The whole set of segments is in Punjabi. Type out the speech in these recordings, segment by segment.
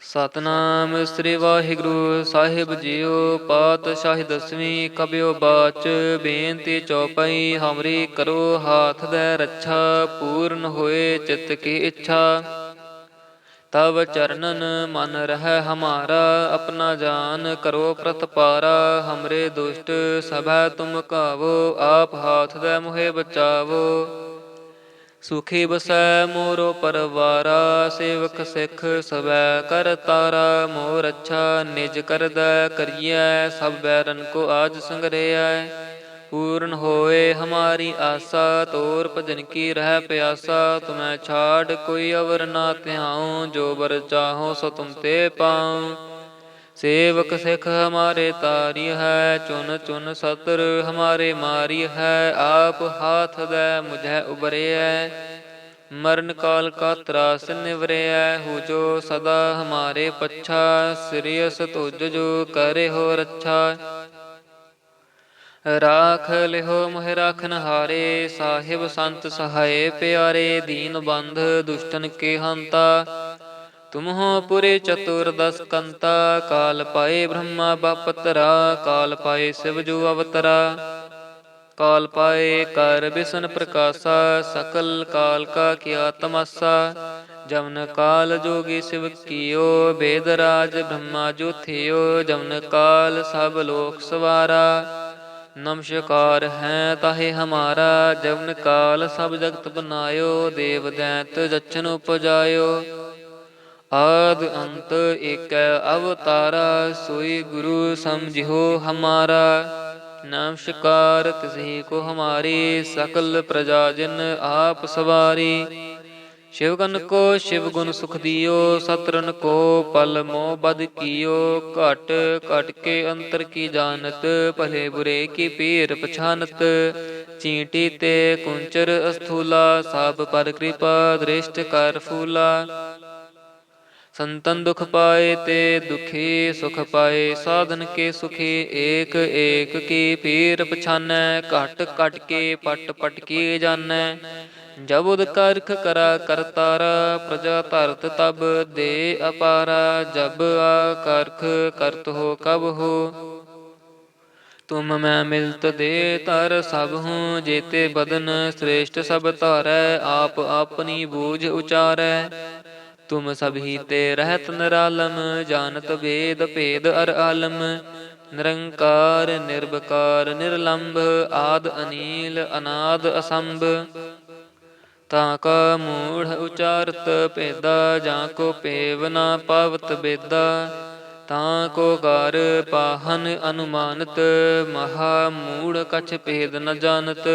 ਸਤਨਾਮ ਸ੍ਰੀ ਵਾਹਿਗੁਰੂ ਸਾਹਿਬ ਜੀਓ। ਪਾਤਸ਼ਾਹੀ ਦਸਵੀਂ ਕਬਿਓ ਬਾਚ। ਬੇਨਤੀ ਚੌਪਈ ਹਮਰੀ ਕਰੋ ਹਾਥ ਦੈ ਰੱਛਾ। ਪੂਰਨ ਹੋਏ ਚਿਤ ਕੀ ਇੱਛਾ। ਤਵ ਚਰਨਨ ਮਨ ਰਹਿ ਹਮਾਰਾ। ਆਪਣਾ ਜਾਨ ਕਰੋ ਪ੍ਰਤਪਾਰਾ। ਹਮਰੇ ਦੁਸ਼ਟ ਸਭੈ ਤੁਮ ਕਾਵੋ। ਆਪ ਹਾਥ ਦੈ ਮੋਹਿ ਬਚਾਵੋ। ਸੁਖੀ ਬਸੈ ਮੋਰੋ ਪਰਵਾਰਾ। ਸੇਵਕ ਸਿੱਖ ਸਭੈ ਕਰ ਤਾਰਾ। ਮੋਰ ਅੱਛਾ ਨਿਜ ਕਰਦੈ ਕਰੀਐ। ਸਭ ਬੈਰਨ ਕੋ ਆਜ ਸੰਗਰੇਐ। ਪੂਰਨ ਹੋਏ ਹਮਾਰੀ ਆਸਾ। ਤੋਰ ਭਜਨ ਕੀ ਰਹਿ ਪਿਆਸਾ। ਤੁਮੈ ਛਾੜ ਕੋਈ ਅਵਰ ਨਾ ਧਿਆਉ। ਜੋ ਬਰ ਚਾਹੋ ਸੋ ਤੁਮ ਤੇ ਪਾਉ। ਸੇਵਕ ਸਿੱਖ ਹਮਾਰੇ ਤਾਰੀ ਹੈ। ਚੁਨ ਚੁਨ ਸਤਰ ਹਮਾਰੇ ਮਾਰੀ ਹੈ। ਆਪ ਹਾਥ ਦੈ ਮੁਝੈ ਉਬਰਿਐ। ਮਰਨ ਕਾਲ ਕਾ ਤਰਾਸ ਨਿਵਰਿਐ। ਹੂ ਜੋ ਸਦਾ ਹਮਾਰੇ ਪੱਛਾ। ਸਿਰਿਅਸ ਤੁਜ ਜੋ ਕਰੇ ਹੋ ਰੱਛਾ। ਰਾਖ ਲਿਹੋ ਮੋਹਿ ਰਾਖਨ ਹਾਰੇ। ਸਾਹਿਬ ਸੰਤ ਸਹਾਏ ਪਿਆਰੇ। ਦੀਨ ਬੰਧ ਦੁਸ਼ਟਨ ਕੇ ਹੰਤਾ। ਤੁਮ ਹੋ ਪੁਰੇ ਚਤੁਰਦਸ ਕੰਤਾ। ਕਾਲ ਪਾਏ ਬ੍ਰਹਮਾ ਬਾਪਤਰਾ। ਕਾਲ ਪਾਏ ਸਿਵ ਜੂ ਅਵਤਰਾ। ਕਾਲ ਪਾਏ ਕਰ ਬਿਸ਼ਨ ਪ੍ਰਕਾਸ਼ਾ। ਸਕਲ ਕਾਲ ਕਾ ਕੀਆ ਤਮਾਸਾ। ਜਮਨ ਕਾਲ ਜੋਗੀ ਸਿਵ ਕੀਓ। ਬੇਦ ਰਾਜ ਬ੍ਰਹਮਾ ਜੋ ਥਿਓ। ਜਮਨ ਕਾਲ ਸਭ ਲੋਕ ਸਵਾਰਾ। ਨਮਸਕਾਰ ਹੈ ਤਾਹੇ ਹਮਾਰਾ। ਜਮਨ ਕਾਲ ਸਭ ਜਗਤ ਬਨਾਇਓ। ਦੇਵ ਦੈਂਤ ਜਛਨ ਉਪਜਾਇਓ। ਆਦਿ ਅੰਤ ਏਕੈ ਅਵਤਾਰਾ। ਸੋਈ ਗੁਰੂ ਸਮਝਿਓ ਹਮਾਰਾ। ਨਮਸਕਾਰ ਤਿਸਹੀ ਕੋ ਹਮਾਰੀ। ਸਕਲ ਪ੍ਰਜਾ ਜਿਨ ਆਪ ਸਵਾਰੀ। ਸ਼ਿਵਗਨ ਕੋ ਸ਼ਿਵ ਗੁਣ ਸੁਖ ਦਿਓ। ਸਤਰਨ ਕੋ ਪਲ ਮੋਹ ਬਦ ਕੀਓ। ਘਟ ਘਟ ਕੇ ਅੰਤਰ ਕੀ ਜਾਨਤ। ਭਲੇ ਬੁਰੇ ਕੀ ਪੀਰ ਪਛਾਨਤ। ਚੀਂਟੀ ਤੇ ਕੁੰਚਰ ਅਸਥੂਲਾ। ਸਭ ਪਰ ਕਿਰਪਾ ਦ੍ਰਿਸ਼ਟ ਕਰ ਫੂਲਾ। ਸੰਤਨ ਦੁਖ ਪਾਏ ਤੇ ਦੁਖੀ। ਸੁਖ ਪਾਏ ਸਾਧਨ ਕੇ ਸੁਖੀ। ਏਕ ਏਕ ਕੀ ਪੀਰ ਪਛਾਨੈ। ਘਟ ਘਟ ਕੇ ਪਟ ਪਟ ਕੀ ਜਾਨੈ। ਜਬ ਉਦ ਕਰਖ ਕਰਾ ਕਰਤਾਰਾ। ਪ੍ਰਜਾ ਧਰਤ ਤਬ ਦੇ ਅਪਾਰਾ। ਜਬ ਆ ਕਰਖ ਕਰਤ ਹੋ ਕਬ ਹੋ। ਤੁਮ ਮੈਂ ਮਿਲਤ ਦੇ ਤਰ ਸਭ ਹੂੰ। ਜੇਤੇ ਬਦਨ ਸ੍ਰੇਸ਼ਟ ਸਭ ਧਾਰੈ। ਆਪ ਆਪਣੀ ਬੂਝ ਉਚਾਰੈ। ਤੁਮ ਸਭੀ ਤੇ ਰਹਿਤ ਨਿਰਾਲਮ। ਜਾਨਤ ਵੇਦ ਭੇਦ ਅਰ ਆਲਮ। ਨਿਰੰਕਾਰ ਨਿਰਭਕਾਰ ਨਿਰਲੰਭ। ਆਦ ਅਨੀਲ ਅਨਾਦ ਅਸੰਭ। ਤਾਂ ਕਾ ਮੂੜ ਉਚਾਰਤ ਭੇਦਾ। ਜਾਂ ਕੋ ਭੇਵ ਨਾ ਪਾਵਤ ਬੇਦਾ। ਤਾਂ ਕੋ ਗਰ ਪਾਹਨ ਅਨੁਮਾਨਤ। ਮਹਾ ਮੂੜ ਕਛ ਭੇਦ ਨ ਜਾਨਤ।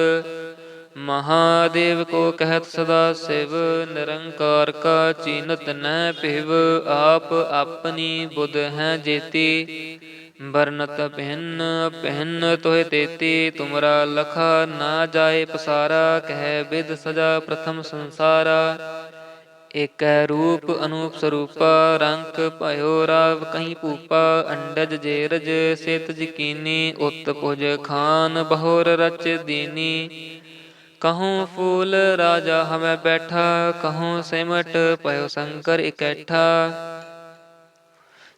ਮਹਾਦੇਵ ਕੋ ਕਹਿਤ ਸਦਾ ਸਿਵ। ਨਿਰੰਕਾਰ ਕਾ ਚੀਨਤ ਨਹਿ ਭਿਵ। ਆਪ ਆਪਣੀ ਬੁਧ ਹੈ ਜੇਤੀ। ਬਰਨਤ ਭਿੰਨ ਭਿੰਨ ਤੋਹਿ ਤੇਤੀ। ਤੁਮਰਾ ਲਖਾ ਨਾ ਜਾਏ ਪਸਾਰਾ। ਕਹਿ ਬਿਦ ਸਜਾ ਪ੍ਰਥਮ ਸੰਸਾਰਾ। ਏਕੈ ਰੂਪ ਅਨੂਪ ਸਰੂਪਾ। ਰੰਕ ਭਇਓ ਰਾਵ ਕਹੀ ਭੂਪਾ। ਅੰਡਜ ਜੇਰਜ ਸੇਤਜ ਕੀਨੀ। ਉਤ ਭੁਜ ਖਾਨ ਬਹੁਰ ਰਚ ਦੀਨੀ। ਕਹੂੰ ਫੂਲ ਰਾਜਾ ਹਮੈ ਬੈਠਾ। ਕਹੂੰ ਸਿਮਟ ਭਇਓ ਸ਼ੰਕਰ ਇਕੈਠਾ।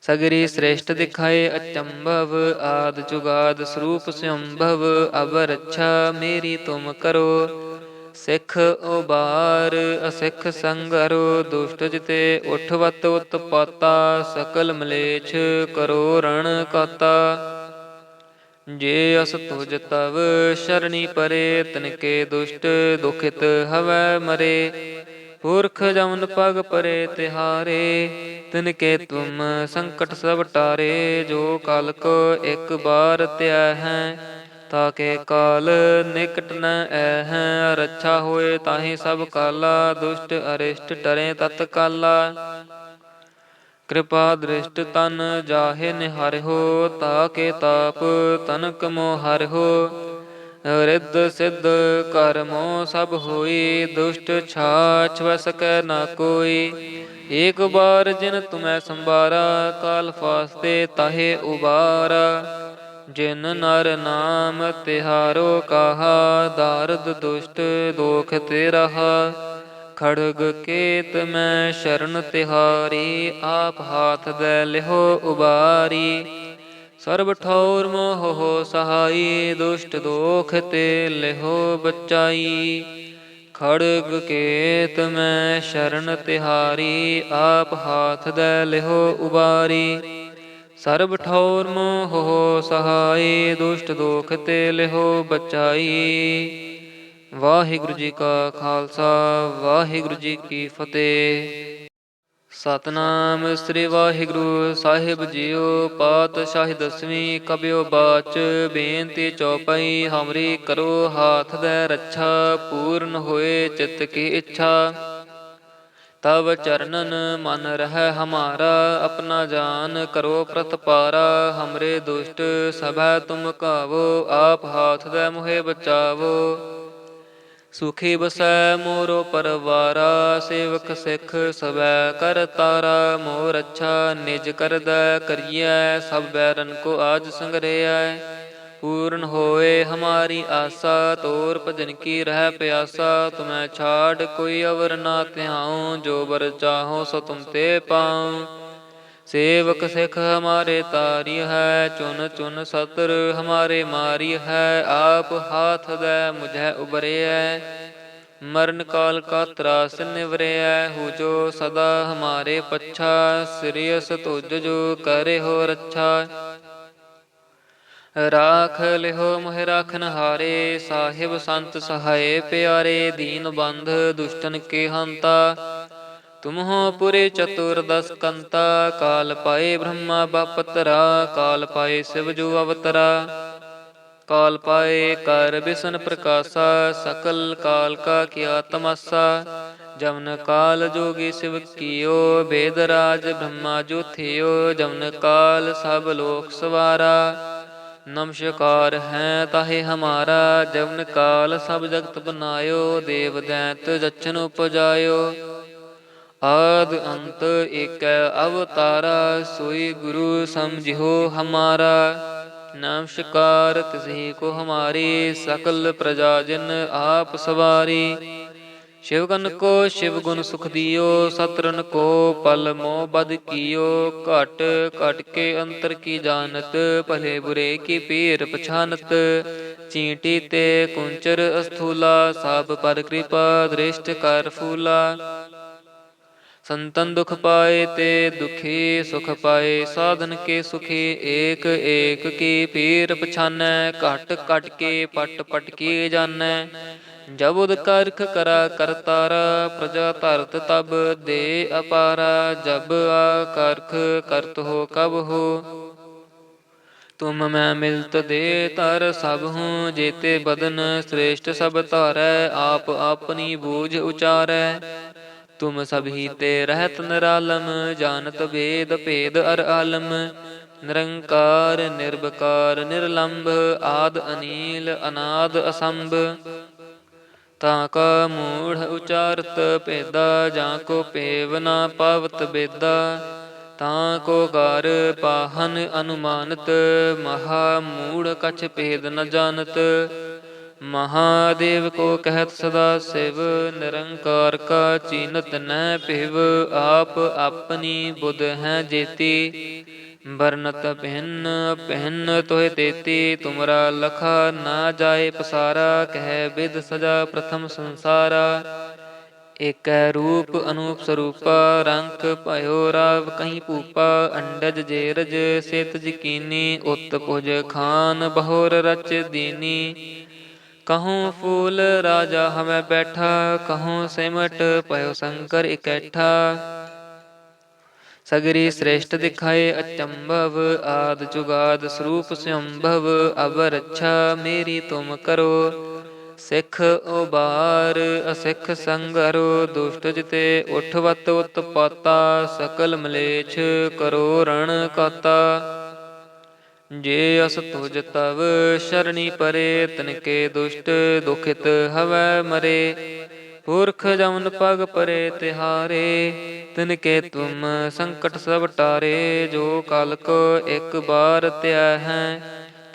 ਸਗਰੀ ਸ੍ਰੇਸ਼ਟ ਦਿਖਾਏ ਅਚੰਭਵ। ਆਦਿ ਜੁਗਾਦ ਸਰੂਪ ਸੰਭਵ। ਅਬ ਰੱਛਾ ਮੇਰੀ ਤੁਮ ਕਰੋ। ਸਿੱਖ ਉਬਾਰ ਅਸਿੱਖ ਸੰਗਰੋ। ਦੁਸ਼ਟ ਜਿਤੇ ਉਠਵਤ ਉਤਪਾਤਾ। ਸਕਲ ਮਲੇਛ ਕਰੋ ਰਣ ਕਾਤਾ। ਜੇ ਅਸ ਤੁਜ ਤਵ ਸ਼ਰਣੀ ਪਰੇ। ਤਿਨਕੇ ਦੁਸ਼ਟ ਦੁਖਿਤ ਹਵੈ ਮਰੇ। ਪੁਰਖ ਜਮਨ ਪਗ ਪਰੇ ਤਿਹਾਰੇ। ਤਿਨਕੇ ਤੁਮ ਸੰਕਟ ਸਭ ਟਾਰੇ। ਜੋ ਕਲ ਕੋ ਇਕ ਬਾਰ ਧਿਆ ਹੈ। ਤਾਕੇ ਕਾਲ ਨਿਕਟ ਨ ਐਹੈ। ਰੱਛਾ ਹੋਏ ਤਾਹੀ ਸਭ ਕਾਲਾ। ਦੁਸ਼ਟ ਅਰਿਸ਼ਟ ਟਰੇ ਤਤ ਕਾਲਾ। ਕਿਰਪਾ ਦ੍ਰਿਸ਼ਟ ਤਨ ਜਾਹੇ ਨਿਹਾਰਿਓ। ਤਾਕੇ ਤਾਪ ਤਨਕ ਮੋ ਹਰਿਓ। ਰਿੱਧ ਸਿੱਧ ਕਰਮੋ ਸਭ ਹੋਈ। ਦੁਸ਼ਟ ਛਾਛ ਵ ਸਕੈ ਨਾ ਕੋਈ। ਏਕ ਬਾਰ ਜਿਨ ਤੁਮੈ ਸੰਬਾਰਾ। ਕਾਲ ਫਾਸਤੇ ਤਾਹੇ ਉਬਾਰਾ। ਜਿਨ ਨਰ ਨਾਮ ਤਿਹਾਰੋ ਕਾਹਾ। ਦਾਰਦ ਦੁਸ਼ਟ ਦੋਖ ਤੇ ਰਹਾ। ਖੜਗ ਕੇਤ ਮੈਂ ਸ਼ਰਨ ਤਿਹਾਰੀ, ਆਪ ਹਾਥ ਦੈ ਲਿਹੋ ਉਬਾਰੀ। ਸਰਬ ਠੌਰ ਮੋਹ ਸਹਾਈ, ਦੁਸ਼ਟ ਦੋਖ ਤੇ ਲਿਹੋ ਬਚਾਈ। ਖੜਗ ਕੇਤ ਮੈਂ ਸ਼ਰਨ ਤਿਹਾਰੀ, ਆਪ ਹਾਥ ਦੈ ਲਿਹੋ ਉਬਾਰੀ। ਸਰਬ ਠੌਰ ਮੋਹ ਸਹਾਈ, ਦੁਸ਼ਟ ਦੋਖ ਤੇ ਲਿਹੋ ਬਚਾਈ। ਵਾਹਿਗੁਰੂ ਜੀ ਕਾ ਖਾਲਸਾ, ਵਾਹਿਗੁਰੂ ਜੀ ਕੀ ਫਤਿਹ। ਸਤਿਨਾਮ ਸ੍ਰੀ ਵਾਹਿਗੁਰੂ ਸਾਹਿਬ ਜੀਓ। ਪਾਤਸ਼ਾਹੀ ਦਸਵੀਂ ਕਬਿਓ ਬਾਚ, ਬੇਨਤੀ ਚੌਪਈ ਹਮਰੀ ਕਰੋ ਹਾਥ ਦੈ ਰੱਛਾ। ਪੂਰਨ ਹੋਏ ਚਿਤ ਕੀ ਇੱਛਾ, ਤਵ ਚਰਨਨ ਮਨ ਰਹਿ ਹਮਾਰਾ। ਆਪਣਾ ਜਾਨ ਕਰੋ ਪ੍ਰਤਪਾਰਾ, ਹਮਰੇ ਦੁਸ਼ਟ ਸਭੈ ਤੁਮ ਕਾਵੋ। ਆਪ ਹਾਥ ਦੈ ਮੋਹਿ ਬਚਾਵੋ। ਸੁਖੀ ਬਸੈ ਮੋਰੋ ਪਰਵਾਰਾ, ਸੇਵਕ ਸਿੱਖ ਸਭੈ ਕਰ ਤਾਰਾ। ਮੋਰ ਅੱਛਾ ਨਿਜ ਕਰਦੈ ਕਰੀਐ, ਸਭ ਬੈਰਨ ਕੋ ਆਜ ਸੰਗਰਿਐ। ਪੂਰਨ ਹੋਏ ਹਮਾਰੀ ਆਸਾ, ਤੋਰ ਭਜਨ ਕੀ ਰਹਿ ਪਿਆਸਾ। ਤੁਮੈ ਛਾੜ ਕੋਈ ਅਵਰ ਨਾ ਧਿਆਉ, ਜੋ ਬਰ ਚਾਹੋ ਸੋ ਤੁਮ ਤੇ ਪਾਉ। ਸੇਵਕ ਸਿੱਖ ਹਮਾਰੇ ਤਾਰੀ ਹੈ, ਚੁਨ ਚੁਨ ਸਤਰ ਹਮਾਰੇ ਮਾਰੀ ਹੈ। ਆਪ ਹਾਥ ਦੈ ਮੁਝੈ ਉਬਰਿਐ, ਮਰਨ ਕਾਲ ਕਾ ਤਰਾਸ ਨਿਵਰਿਐ। ਹੂ ਜੋ ਸਦਾ ਹਮਾਰੇ ਪੱਛਾ, ਸਿਰਿਅਸ ਤੁਜ ਜੋ ਕਰੇ ਹੋ ਰੱਛਾ। ਰਾਖ ਲਿਹੋ ਮੋਹਿ ਰਾਖਨ ਹਾਰੇ, ਸਾਹਿਬ ਸੰਤ ਸਹਾਏ ਪਿਆਰੇ। ਦੀਨ ਬੰਧ ਦੁਸ਼ਟਨ ਕੇ ਹੰਤਾ, ਤੁਮ ਹੋ ਪੁਰੇ ਚਤੁਰਦਸ ਕੰਤਾ। ਕਾਲ ਪਾਏ ਬ੍ਰਹਮਾ ਬਾਪਤਰਾ, ਕਾਲ ਪਾਏ ਸਿਵ ਜੋ ਅਵਤਰਾ। ਕਾਲ ਪਾਏ ਕਰ ਬਿਸ਼ਨ ਪ੍ਰਕਾਸ਼ਾ, ਸਕਲ ਕਾਲ ਕਾ ਕੀਆ ਤਮਾਸਾ। ਜਮਨ ਕਾਲ ਜੋਗੀ ਸਿਵ ਕੀਓ, ਬੇਦ ਰਾਜ ਬ੍ਰਹਮਾ ਜੋ ਥਿਓ। ਜਮਨ ਕਾਲ ਸਭ ਲੋਕ ਸਵਾਰਾ, ਨਮਸਕਾਰ ਹੈ ਤਾਹੇ ਹਮਾਰਾ। ਜਮਨ ਕਾਲ ਸਭ ਜਗਤ ਬਨਾਇਓ, ਦੇਵ ਦੈਂਤ ਜਛਨ ਉਪਜਾਇਓ। ਆਦ ਅੰਤ ਏਕੈ ਅਵਤਾਰਾ, ਸੋਈ ਗੁਰੂ ਸਮਝਿਓ ਹਮਾਰਾ। ਨਮਸਕਾਰ ਤਿਸਹੀ ਕੋ ਹਮਾਰੀ, ਸਕਲ ਪ੍ਰਜਾ ਜਿਨ ਆਪ ਸਵਾਰੀ। ਸ਼ਿਵਗਨ ਕੋ ਸ਼ਿਵ ਗੁਣ ਸੁਖ ਦਿਓ, ਸਤਰਨ ਕੋ ਪਲ ਮੋਹ ਬਦ ਕੀਓ। ਘਟ ਘਟ ਕੇ ਅੰਤਰ ਕੀ ਜਾਨਤ, ਭਲੇ ਬੁਰੇ ਕੀ ਪੀਰ ਪਛਾਨਤ। ਚੀਂਟੀ ਤੇ ਕੁੰਚਰ ਅਸਥੂਲਾ, ਸਭ ਪਰ ਕਿਰਪਾ ਦ੍ਰਿਸ਼ਟ ਕਰ ਫੂਲਾ। ਸੰਤਨ ਦੁਖ ਪਾਏ ਤੇ ਦੁਖੀ, ਸੁਖ ਪਾਏ ਸਾਧਨ ਕੇ ਸੁਖੀ। ਏਕ ਏਕ ਕੀ ਪੀਰ ਪਛਾਨੈ, ਘਟ ਘਟ ਕੇ ਪਟ ਪਟ ਕੀ ਜਾਨੈ। ਜਬੁਦ ਕਰਖ ਕਰਾ ਕਰਤਾਰਾ, ਪ੍ਰਜਾ ਧਰਤ ਤਬ ਦੇ ਅਪਾਰਾ। ਜਬ ਆ ਕਰਖ ਕਰਤ ਹੋ ਕਬ ਹੋ, ਤੁਮ ਮੈਂ ਮਿਲਤ ਦੇ ਧਰ ਸਭ ਹੂੰ। ਜੇਤੇ ਬਦਨ ਸ੍ਰੇਸ਼ਟ ਸਭ ਧਾਰੈ, ਆਪ ਆਪਨੀ ਬੂਝ ਉਚਾਰੈ। ਤੁਮ ਸਭੀ ਤੇ ਰਹਿਤ ਨਿਰਾਲਮ, ਜਾਨਤ ਵੇਦ ਭੇਦ ਅਰ ਆਲਮ। ਨਿਰੰਕਾਰ ਨਿਰਬਕਾਰ ਨਿਰਲੰਭ, ਆਦ ਅਨੀਲ ਅਨਾਦ ਅਸੰਭ। ਤਾਂ ਕਾ ਮੂੜ ਉਚਾਰਤ ਭੇਦਾ, ਜਾਂ ਕੋ ਭੇਵ ਨਾ ਪਾਵਤ ਬੇਦਾ। ਤਾਂ ਕੋ ਘਰ ਪਾਹਨ ਅਨੁਮਾਨਤ, ਮਹਾ ਮੂੜ ਕਛ ਭੇਦ ਨ ਜਾਨਤ। ਮਹਾਦੇਵ ਕੋ ਕਹਿਤ ਸਦਾ ਸਿਵ, ਨਿਰੰਕਾਰ ਕਾ ਚੀਨਤ ਨਹਿ ਭਿਵ। ਆਪ ਆਪਣੀ ਬੁਧ ਹੈ ਜੇਤੀ, ਬਰਨਤ ਭਿੰਨ ਭਿੰਨ ਤੋਹਿ ਤੇਤੀ। ਤੁਮਰਾ ਲਖਾ ਨਾ ਜਾਏ ਪਸਾਰਾ, ਕਹਿ ਬਿਦ ਸਜਾ ਪ੍ਰਥਮ ਸੰਸਾਰਾ। ਏਕੈ ਰੂਪ ਅਨੂਪ ਸਰੂਪਾ, ਰੰਕ ਭਇਓ ਰਾਵ ਕਹੀ ਭੂਪਾ। ਅੰਡਜ ਜੇਰਜ ਸਿਤ ਜਕੀਨੀ, ਉਤ ਭੁਜ ਖਾਨ ਬਹੁਰ ਰਚ ਦੀਨੀ। ਕਹੂੰ ਫੂਲ ਰਾਜਾ ਹਮੈ ਬੈਠਾ, ਕਹੂੰ ਸਿਮਟ ਭਇਓ ਸ਼ੰਕਰ ਇਕੈਠਾ। ਸਗਰੀ ਸ੍ਰੇਸ਼ਟ ਦਿਖਾਏ ਅਚੰਭਵ, ਆਦ ਜੁਗਾਦ ਸਰੂਪ ਸੰਭਵ। ਅਬ ਰੱਛਾ ਮੇਰੀ ਤੁਮ ਕਰੋ, ਸਿੱਖ ਉਬਾਰ ਅਸਿੱਖ ਸੰਗਰੋ। ਦੁਸ਼ਟ ਜਿਤੇ ਉਠਵਤ ਉਤਪਾਤਾ, ਸਕਲ ਮਲੇਛ ਕਰੋ ਰਣ ਕਾਤਾ। ਜੇ ਅਸ ਤੁਜ ਤਵ ਸ਼ਰਣੀ ਪਰੇ, ਤਿਨਕੇ ਦੁਸ਼ਟ ਦੁਖਿਤ ਹਵੈ ਮਰੇ। ਪੁਰਖ ਜਮਨ ਪਗ ਪਰੇ ਤਿਹਾਰੇ, ਤਿਨਕੇ ਤੁਮ ਸੰਕਟ ਸਭ ਟਾਰੇ। ਜੋ ਕਲ ਕੋ ਇਕ ਬਾਰ ਧਿਆ ਹੈ,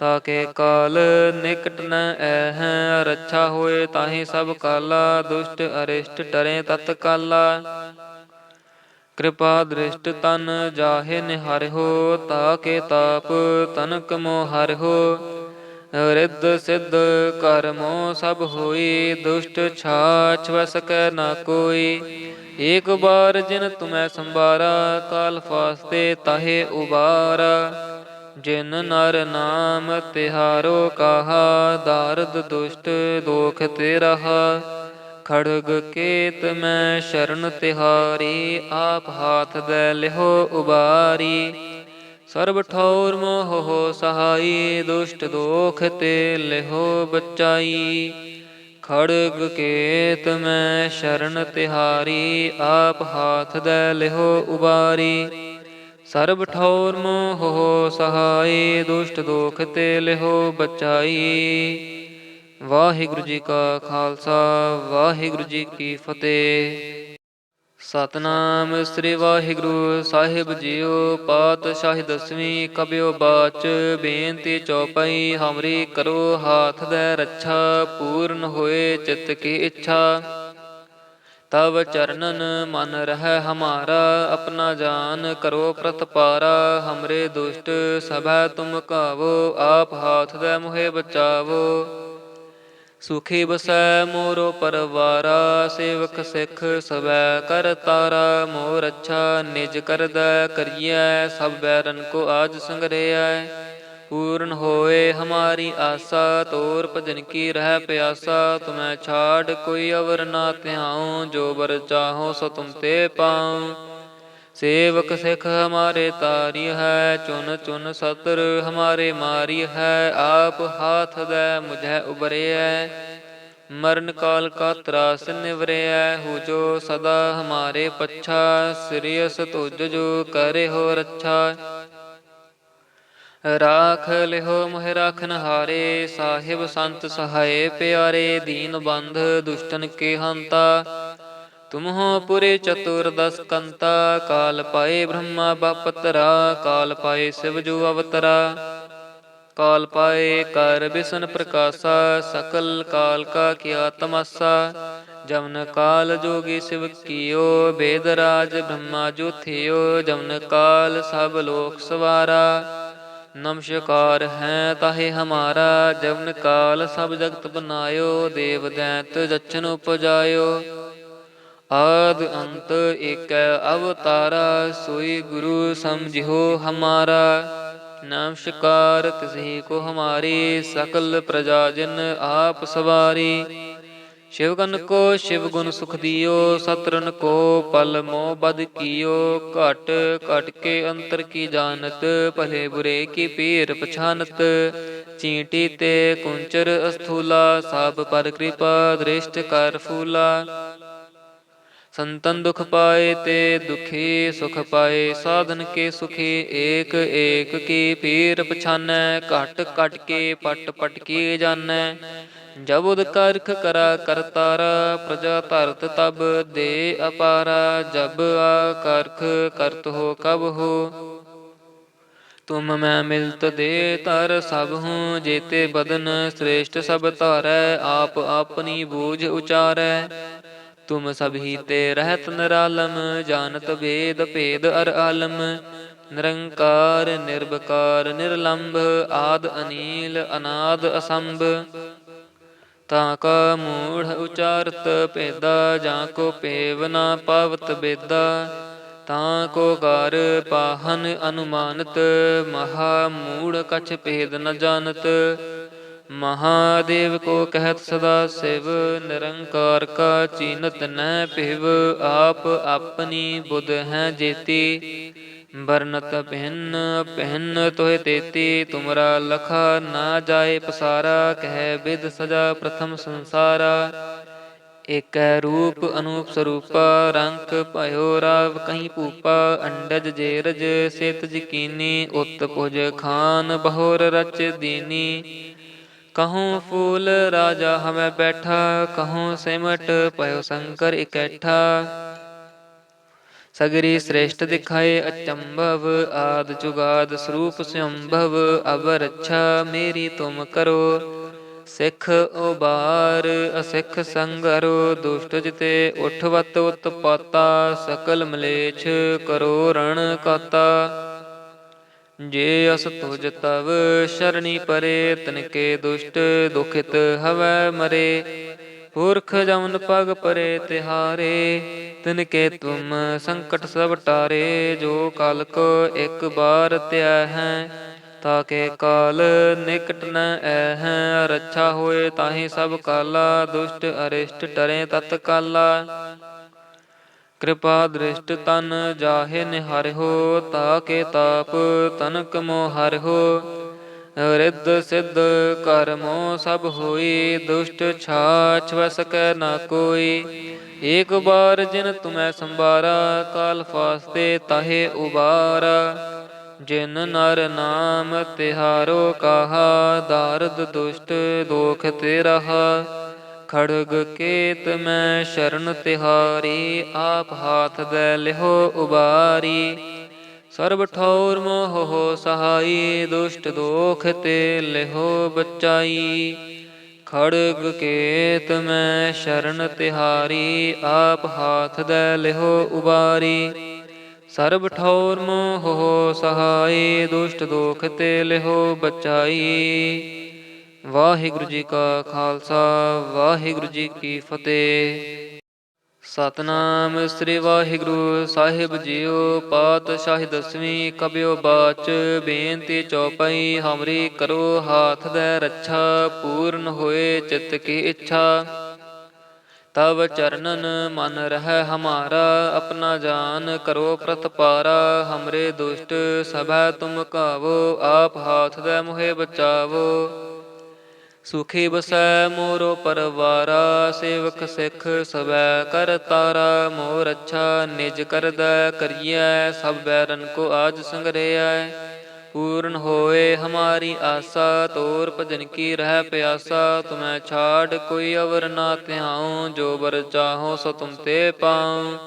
ਤਾਕੇ ਕਾਲ ਨਿਕਟ ਨ ਐਹ, ਰੱਛਾ ਹੋਏ ਤਾਹੀ ਸਭ ਕਾਲਾ, ਦੁਸ਼ਟ ਅਰਿਸ਼ਟ ਟਰੇ ਤਤ ਕਾਲਾ। ਕਿਰਪਾ ਦ੍ਰਿਸ਼ਟ ਤਨ ਜਾਹੇ ਨਿਹਾਰਿਓ, ਤਾਕੇ ਤਾਪ ਤਨਕ ਮੋ ਹਰਿਓ। ਰਿੱਧ ਸਿੱਧ ਕਰਮੋ ਸਭ ਹੋਈ, ਦੁਸ਼ਟ ਛਾਛ ਵਸ ਸਕੈ ਨਾ ਕੋਈ। ਏਕ ਬਾਰ ਜਿਨ ਤੁਮੈ ਸੰਬਾਰਾ, ਕਾਲ ਫਾਸਤੇ ਤਾਹੇ ਉਬਾਰਾ। ਜਿਨ ਨਰ ਨਾਮ ਤਿਹਾਰੋ ਕਾਹਾ, ਦਾਰਦ ਦੁਸ਼ਟ ਦੋਖ ਤੇ ਰਹਾ। ਖੜਗ ਕੇਤ ਮੈਂ ਸ਼ਰਨ ਤਿਹਾਰੀ, ਆਪ ਹਾਥ ਦੈ ਲਿਹੋ ਉਬਾਰੀ। ਸਰਬ ਠੌਰ ਮੋਹ ਸਹਾਈ, ਦੁਸ਼ਟ ਦੋਖ ਤੇ ਲਿਹੋ ਬਚਾਈ। ਖੜਗ ਕੇਤ ਮੈਂ ਸ਼ਰਨ ਤਿਹਾਰੀ, ਆਪ ਹਾਥ ਦੈ ਲਿਹੋ ਉਬਾਰੀ। ਸਰਬ ਠੌਰ ਮੋਹ ਸਹਾਈ, ਦੁਸ਼ਟ ਦੋਖ ਤੇ ਲਿਹੋ ਬਚਾਈ। ਵਾਹਿਗੁਰੂ ਜੀ ਕਾ ਖਾਲਸਾ, ਵਾਹਿਗੁਰੂ ਜੀ ਕੀ ਫਤਿਹ। ਸਤਿਨਾਮ ਸ੍ਰੀ ਵਾਹਿਗੁਰੂ ਸਾਹਿਬ ਜੀਓ। ਪਾਤਸ਼ਾਹੀ ਦਸਵੀਂ ਕਬਿਓ ਬਾਚ, ਬੇਨਤੀ ਚੌਪਈ ਹਮਰੀ ਕਰੋ ਹਾਥ ਦੈ ਰੱਛਾ। ਪੂਰਨ ਹੋਏ ਚਿਤ ਕੀ ਇੱਛਾ, ਤਵ ਚਰਨਨ ਮਨ ਰਹਿ ਹਮਾਰਾ। ਆਪਣਾ ਜਾਨ ਕਰੋ ਪ੍ਰਤਪਾਰਾ, ਹਮਰੇ ਦੁਸ਼ਟ ਸਭੈ ਤੁਮ ਕਾਵੋ। ਆਪ ਹਾਥ ਦੈ ਮੋਹਿ ਬਚਾਵੋ। ਸੁਖੀ ਬਸੈ ਮੋਰੋ ਪਰਵਾਰਾ, ਸੇਵਕ ਸਿੱਖ ਸਭੈ ਕਰ ਤਾਰਾ। ਮੋਹ ਰੱਛਾ ਨਿਜ ਕਰਦੈ ਕਰੀਐ, ਸਭ ਬੈਰਨ ਕੋ ਆਜ ਸੰਗਰੇਐ। ਪੂਰਨ ਹੋਏ ਹਮਾਰੀ ਆਸਾ, ਤੋਰ ਭਜਨ ਕੀ ਰਹਿ ਪਿਆਸਾ। ਤੁਮੈ ਛਾੜ ਕੋਈ ਅਵਰ ਨਾ ਧਿਆਉ, ਜੋ ਬਰ ਚਾਹੋ ਸੋ ਤੁਮ ਤੇ ਪਾਉ। ਸੇਵਕ ਸਿੱਖ ਹਮਾਰੇ ਤਾਰੀ ਹੈ, ਚੁਨ ਚੁਨ ਸਤਰ ਹਮਾਰੇ ਮਾਰੀ ਹੈ। ਆਪ ਹਾਥ ਦੈ ਮੁਝੈ ਉਬਰਿਐ, ਮਰਨ ਕਾਲ ਕਾ ਤਰਾਸ ਨਿਵਰਿਐ। ਹੂ ਜੋ ਸਦਾ ਹਮਾਰੇ ਪੱਛਾ, ਸਿਰਿਅਸ ਤੁਜ ਜੋ ਕਰੇ ਹੋ ਰੱਛਾ। ਰਾਖ ਲਿਹੋ ਮੋਹਿ ਰਾਖਨ ਹਾਰੇ, ਸਾਹਿਬ ਸੰਤ ਸਹਾਏ ਪਿਆਰੇ। ਦੀਨ ਬੰਧ ਦੁਸ਼ਟਨ ਕੇ ਹੰਤਾ, ਤੁਮ ਹੋ ਪੁਰੇ ਚਤੁਰ ਦਸ ਕੰਤਾ। ਕਾਲ ਪਾਏ ਬ੍ਰਹਮਾ ਬਾਪਤਰਾ, ਕਾਲ ਪਾਏ ਸਿਵ ਜੂ ਅਵਤਰਾ। ਕਾਲ ਪਾਏ ਕਰ ਬਿਸ਼ਨ ਪ੍ਰਕਾਸ਼ਾ, ਸਕਲ ਕਾਲ ਕਾ ਕੀਆ ਤਮਾਸਾ। ਜਮਨ ਕਾਲ ਜੋਗੀ ਸਿਵ ਕੀਓ, ਬੇਦ ਰਾਜ ਬ੍ਰਹਮਾ ਜੋ ਥਿਓ। ਜਮਨ ਕਾਲ ਸਭ ਲੋਕ ਸਵਾਰਾ, ਨਮਸਕਾਰ ਹੈ ਤਾਹੇ ਹਮਾਰਾ। ਜਮਨ ਕਾਲ ਸਭ ਜਗਤ ਬਨਾਇਓ, ਦੇਵ ਦੈਂਤ ਜਛਨ ਉਪਜਾਇਓ। ਆਦਿ ਅੰਤ ਏਕੈ ਅਵਤਾਰਾ, ਸੋਈ ਗੁਰੂ ਸਮਝਿਓ ਹਮਾਰਾ। ਨਮਸਕਾਰ ਤਿਸਹੀ ਕੋ ਹਮਾਰੀ, ਸਕਲ ਪ੍ਰਜਾ ਜਿਨ ਆਪ ਸਵਾਰੀ। ਸ਼ਿਵਗਨ ਕੋ ਸ਼ਿਵ ਗੁਣ ਸੁਖ ਦਿਓ, ਸਤਰਨ ਕੋ ਪਲ ਮੋਹ ਬਦ ਕੀਓ। ਘਟ ਘਟ ਕੇ ਅੰਤਰ ਕੀ ਜਾਨਤ, ਭਲੇ ਬੁਰੇ ਕੀ ਪੀਰ ਪਛਾਨਤ। ਚੀਂਟੀ ਤੇ ਕੁੰਚਰ ਅਸਥੂਲਾ, ਸਭ ਪਰ ਕਿਰਪਾ ਦ੍ਰਿਸ਼ਟ ਕਰ ਫੂਲਾ। ਸੰਤਨ ਦੁਖ ਪਾਏ ਤੇ ਦੁਖੀ, ਸੁਖ ਪਾਏ ਸਾਧਨ ਕੇ ਸੁਖੀ। ਏਕ ਏਕ ਕੀ ਪੀਰ ਪਛਾਨੈ, ਘਟ ਘਟ ਕੇ ਪਟ ਪਟ ਕੀ ਜਾਨੈ। ਜਬੁਦ ਕਰਖ ਕਰਾ ਕਰਤਾਰਾ, ਪ੍ਰਜਾ ਧਰਤ ਤਬ ਦੇ ਅਪਾਰਾ। ਜਬ ਆ ਕਰਖ ਕਰਤ ਹੋ ਕਬ ਹੋ, ਤੁਮ ਮੈਂ ਮਿਲਤ ਦੇ ਤਰ ਸਭ ਹੂੰ। ਜੇਤੇ ਬਦਨ ਸ੍ਰੇਸ਼ਟ ਸਭ ਧਾਰੈ, ਆਪ ਆਪਨੀ ਬੂਝ ਉਚਾਰੈ। ਤੁਮ ਸਭੀ ਤੇ ਰਹਿਤ ਨਿਰਾਲਮ, ਜਾਨਤ ਵੇਦ ਭੇਦ ਅਰ ਆਲਮ। ਨਿਰੰਕਾਰ ਨਿਰਬਕਾਰ ਨਿਰਲੰਭ, ਆਦ ਅਨੀਲ ਅਨਾਦ ਅਸੰਭ। ਤਾਂ ਕਾ ਮੂੜ ਉਚਾਰਤ ਭੇਦਾ, ਜਾਂ ਕੋ ਭੇਵ ਨਾ ਪਾਵਤ ਬੇਦਾ। ਤਾਂ ਕੋ ਕਰ ਪਾਹਨ ਅਨੁਮਾਨਤ, ਮਹਾ ਮੂੜ ਕਛ ਭੇਦ ਨ ਜਾਨਤ। ਮਹਾਦੇਵ ਕੋ ਕਹਿਤ ਸਦਾ ਸਿਵ, ਨਿਰੰਕਾਰ ਕਾ ਚੀਨਤ ਨਹਿ ਭਿਵ। ਆਪ ਆਪਣੀ ਬੁਧ ਹੈ ਜੇਤੀ, ਬਰਨਤ ਭਿੰਨ ਭਿੰਨ ਤੋਹਿ ਤੇਤੀ। ਤੁਮਰਾ ਲਖਾ ਨਾ ਜਾਏ ਪਸਾਰਾ, ਕਹਿ ਬਿਦ ਸਜਾ ਪ੍ਰਥਮ ਸੰਸਾਰਾ। ਏਕੈ ਰੂਪ ਅਨੂਪ ਸਰੂਪਾ, ਰੰਕ ਭਇਓ ਰਾਵ ਕਹੀ ਭੂਪਾ। ਅੰਡਜ ਜੇਰਜ ਸੇਤਜ ਕੀਨੀ, ਉਤ ਭੁਜ ਖਾਨ ਬਹੁਰ ਰਚ ਦੀਨੀ। ਕਹੂੰ ਫੂਲ ਰਾਜਾ ਹਮੈ ਬੈਠਾ, ਕਹੂੰ ਸਿਮਟ ਭਇਓ ਸ਼ੰਕਰ ਇਕੱਠਾ। सगरी श्रेष्ठ दिखाए अचंभव, आद जुगाद स्वरूप स्वयंभव। अब रक्षा मेरी तुम करो, ਸਿੱਖ ਉਬਾਰ ਅਸਿੱਖ ਸੰਗਰੋ। ਦੁਸ਼ਟ ਜਿਤੇ ਉਠਵਤ ਉਤਪਾਤਾ, ਸਕਲ ਮਲੇਛ ਕਰੋ ਰਣ ਕਾਤਾ। ਜੇ ਅਸ ਤੁਜ ਤਵ ਸ਼ਰਣੀ ਪਰੇ, ਤਿਨਕੇ ਦੁਸ਼ਟ ਦੁਖਿਤ ਹਵੈ ਮਰੇ। ਪੁਰਖ ਜਮਨ ਪਗ ਪਰੇ ਤਿਹਾਰੇ, ਤਿਨਕੇ ਤੁਮ ਸੰਕਟ ਸਭ ਟਾਰੇ। ਜੋ ਕਲ ਕੋ ਇੱਕ ਬਾਰ ਧਿਆ ਹੈ, ਤਾਕੇ ਕਾਲ ਨਿਕਟ ਨ ਐਹੈ। ਰੱਛਾ ਹੋਏ ਤਾਹੀ ਸਭ ਕਾਲਾ, ਦੁਸ਼ਟ ਅਰਿਸ਼ਟ ਟਰੇ ਤਤ ਕਾਲਾ। ਕਿਰਪਾ ਦ੍ਰਿਸ਼ਟ ਤਨ ਜਾਹੇ ਨਿਹਾਰਿਓ, ਤਾਕੇ ਤਾਪ ਤਨਕ ਮੋ ਹਰਿਓ। ਰਿੱਧ ਸਿੱਧ ਕਰਮੋ ਸਭ ਹੋਈ, ਦੁਸ਼ਟ ਛਾਛ ਵ ਸਕੈ ਨਾ ਕੋਈ। ਏਕ ਬਾਰ ਜਿਨ ਤੁਮੈ ਸੰਬਾਰਾ, ਕਾਲ ਫਾਸਤੇ ਤਾਹੇ ਉਬਾਰਾ। ਜਿਨ ਨਰ ਨਾਮ ਤਿਹਾਰੋ ਕਾਹਾ, ਦਾਰਦ ਦੁਸ਼ਟ ਦੋਖ ਤੇ ਰਹਾ। ਖੜਗ ਕੇਤ ਮੈਂ ਸ਼ਰਨ ਤਿਹਾਰੀ, ਆਪ ਹਾਥ ਦੈ ਲਿਹੋ ਉਬਾਰੀ। ਸਰਬ ਠੌਰ ਮੋਹ ਸਹਾਈ, ਦੁਸ਼ਟ ਦੋਖ ਤੇ ਲਿਹੋ ਬਚਾਈ। ਖੜਗ ਕੇਤ ਮੈਂ ਸ਼ਰਨ ਤਿਹਾਰੀ, ਆਪ ਹਾਥ ਦੈ ਲਿਹੋ ਉਬਾਰੀ। ਸਰਬ ਠੌਰ ਮੋਹ ਸਹਾਈ, ਦੁਸ਼ਟ ਦੋਖ ਤੇ ਲਿਹੋ ਬਚਾਈ। ਵਾਹਿਗੁਰੂ ਜੀ ਕਾ ਖਾਲਸਾ, ਵਾਹਿਗੁਰੂ ਜੀ ਕੀ ਫਤਿਹ। ਸਤਿਨਾਮ ਸ੍ਰੀ ਵਾਹਿਗੁਰੂ ਸਾਹਿਬ ਜੀਓ। ਪਾਤਸ਼ਾਹੀ ਦਸਵੀਂ ਕਬਿਓ ਬਾਚ, ਬੇਨਤੀ ਚੌਪਈ। ਹਮਰੀ ਕਰੋ ਹਾਥ ਦੈ ਰੱਛਾ, ਪੂਰਨ ਹੋਏ ਚਿਤ ਕੀ ਇੱਛਾ। ਤਵ ਚਰਨਨ ਮਨ ਰਹਿ ਹਮਾਰਾ, ਆਪਣਾ ਜਾਨ ਕਰੋ ਪ੍ਰਤਪਾਰਾ। ਹਮਰੇ ਦੁਸ਼ਟ ਸਭੈ ਤੁਮ ਕਾਵੋ, ਆਪ ਹਾਥ ਦੈ ਮੋਹਿ ਬਚਾਵੋ। ਸੁਖੀ ਬਸੈ ਮੋਰੋ ਪਰਵਾਰਾ, ਸੇਵਕ ਸਿੱਖ ਸਭੈ ਕਰ ਤਾਰਾ। ਮੋਹ ਰੱਛਾ ਨਿਜ ਕਰਦੈ ਕਰੀਐ, ਸਭ ਬੈਰਨ ਕੋ ਆਜ ਸੰਗਰੇਐ। ਪੂਰਨ ਹੋਏ ਹਮਾਰੀ ਆਸਾ, ਤੋਰ ਭਜਨ ਕੀ ਰਹਿ ਪਿਆਸਾ। ਤੁਮੈ ਛਾੜ ਕੋਈ ਅਵਰ ਨਾ ਧਿਆਉ, ਜੋ ਬਰ ਚਾਹੋ ਸੋ ਤੁਮ ਤੇ ਪਾਉ।